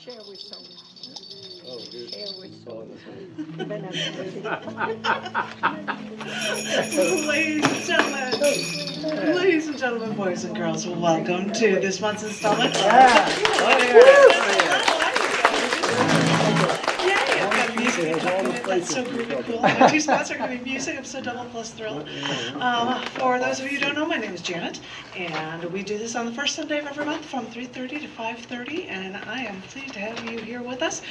Share with someone. Oh, good. Share with someone. Ladies and gentlemen, boys and girls, welcome to this month's installment. That's so really cool. My two spots are going to be music. I'm so double plus thrilled. For those of you who don't know, my name is Janet, and we do this on the first Sunday of every month from 3:30 to 5:30, and I am pleased to have you here with us.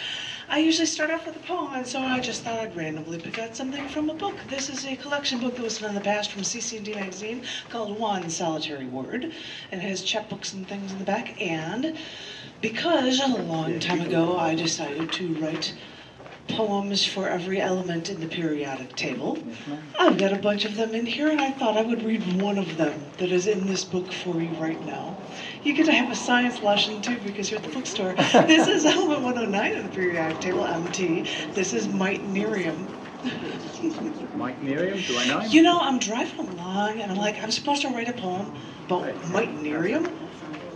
I usually start off with a poem, and so I just thought I'd randomly pick out something from a book. This is a collection book that was done in the past from cc&d magazine called One Solitary Word. It has chapbooks and things in the back, and because a long time ago I decided to write poems for every element in the periodic table, I've got a bunch of them in here, and I thought I would read one of them that is in this book for you right now. You get to have a science lesson too because you're at the bookstore. This is element 109 in the periodic table, MT. This is Meitnerium. Meitnerium, do I know him? You know, I'm driving along and I'm like, I'm supposed to write a poem about Meitnerium?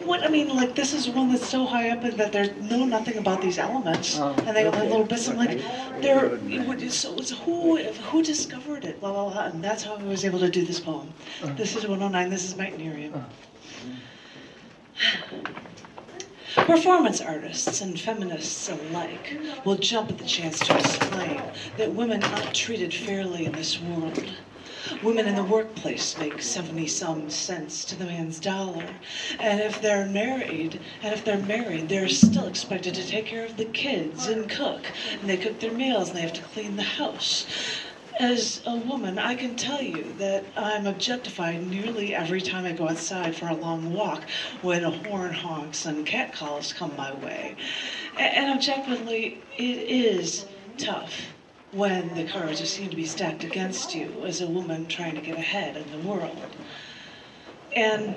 What, I mean, like, this is one that's so high up that there's nothing about these elements, and they have little bits. I'm like, who discovered it? Blah blah blah, and that's how I was able to do this poem. This is 109. This is Meitnerium. Performance artists and feminists alike will jump at the chance to explain that women aren't treated fairly in this world. Women in the workplace make 70-some cents to the man's dollar, and if they're married, they're still expected to take care of the kids and cook, and they cook their meals and they have to clean the house. As a woman, I can tell you that I'm objectified nearly every time I go outside for a long walk when horn honks and catcalls come my way. And objectively, it is tough when the cards seem to be stacked against you as a woman trying to get ahead in the world. And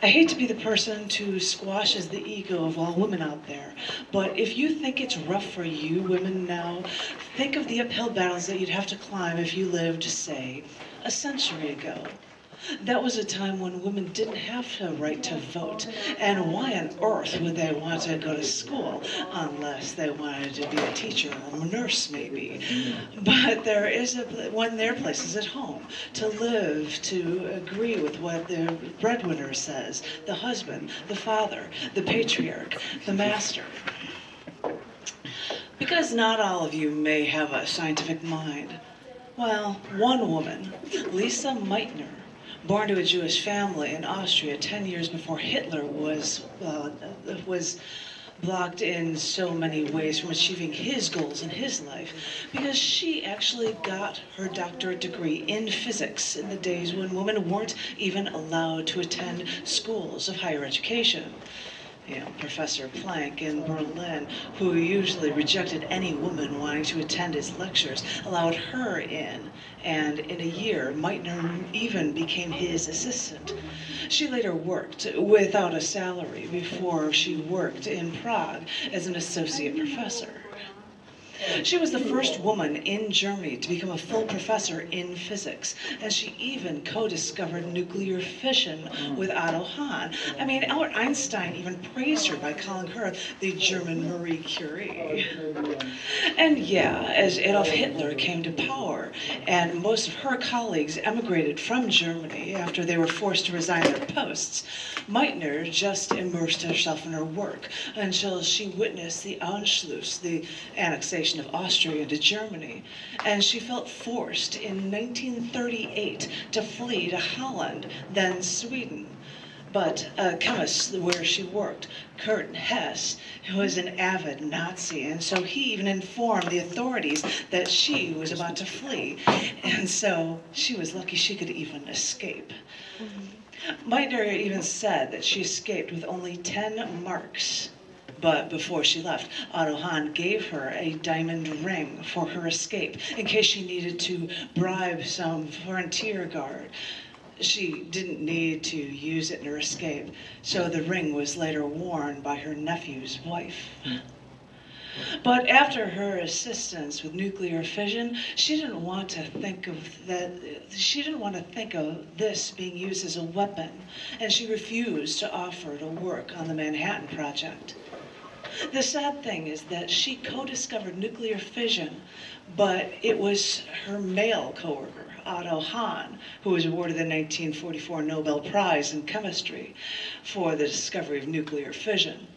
I hate to be the person who squashes the ego of all women out there, but if you think it's rough for you women now, think of the uphill battles that you'd have to climb if you lived, say, a century ago. That was a time when women didn't have a right to vote, and why on earth would they want to go to school unless they wanted to be a teacher or a nurse maybe? But there are places at home to live, to agree with what the breadwinner says, the husband, the father, the patriarch, the master. Because not all of you may have a scientific mind. Well, one woman, Lisa Meitner, born to a Jewish family in Austria 10 years before Hitler was blocked in so many ways from achieving his goals in his life, because she actually got her doctorate degree in physics in the days when women weren't even allowed to attend schools of higher education. You know, Professor Planck in Berlin, who usually rejected any woman wanting to attend his lectures, allowed her in, and in a year, Meitner even became his assistant. She later worked without a salary before she worked in Prague as an associate professor. She was the first woman in Germany to become a full professor in physics, and she even co-discovered nuclear fission with Otto Hahn. I mean, Albert Einstein even praised her by calling her the German Marie Curie. And yeah, as Adolf Hitler came to power, and most of her colleagues emigrated from Germany after they were forced to resign their posts, Meitner just immersed herself in her work until she witnessed the Anschluss, the annexation of Austria into Germany, and she felt forced in 1938 to flee to Holland, then Sweden. But a chemist where she worked, Kurt Hess, was an avid Nazi, and so he even informed the authorities that she was about to flee, and so she was lucky she could even escape. Meitner even said that she escaped with only 10 marks. But before she left, Otto Hahn gave her a diamond ring for her escape in case she needed to bribe some frontier guard. She didn't need to use it in her escape, so the ring was later worn by her nephew's wife. But after her assistance with nuclear fission, she didn't want to think of this being used as a weapon, and she refused to offer to work on the Manhattan Project. The sad thing is that she co-discovered nuclear fission, but it was her male coworker, Otto Hahn, who was awarded the 1944 Nobel Prize in Chemistry for the discovery of nuclear fission.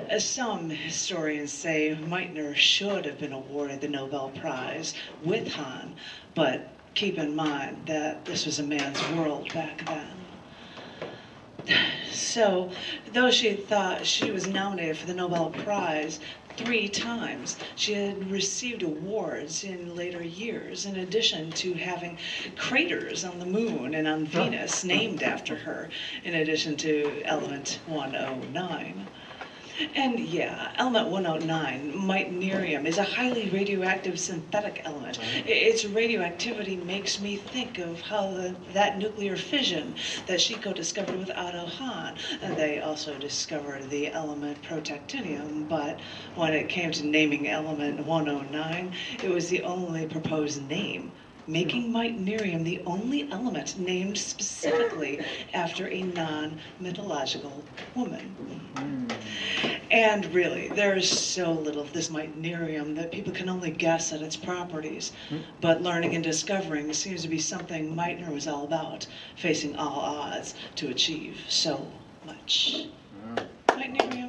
As some historians say, Meitner should have been awarded the Nobel Prize with Hahn, but keep in mind that this was a man's world back then. So, though she thought she was nominated for the Nobel Prize 3 times, she had received awards in later years, in addition to having craters on the moon and on Venus named after her, in addition to element 109. And yeah, element 109, Meitnerium, is a highly radioactive synthetic element. Its radioactivity makes me think of how that nuclear fission that she co-discovered with Otto Hahn, and they also discovered the element protactinium, but when it came to naming element 109, it was the only proposed name, making Meitnerium the only element named specifically after a non-mythological woman. And really, there is so little of this Meitnerium that people can only guess at its properties. But learning and discovering seems to be something Meitner was all about, facing all odds to achieve so much. Meitnerium.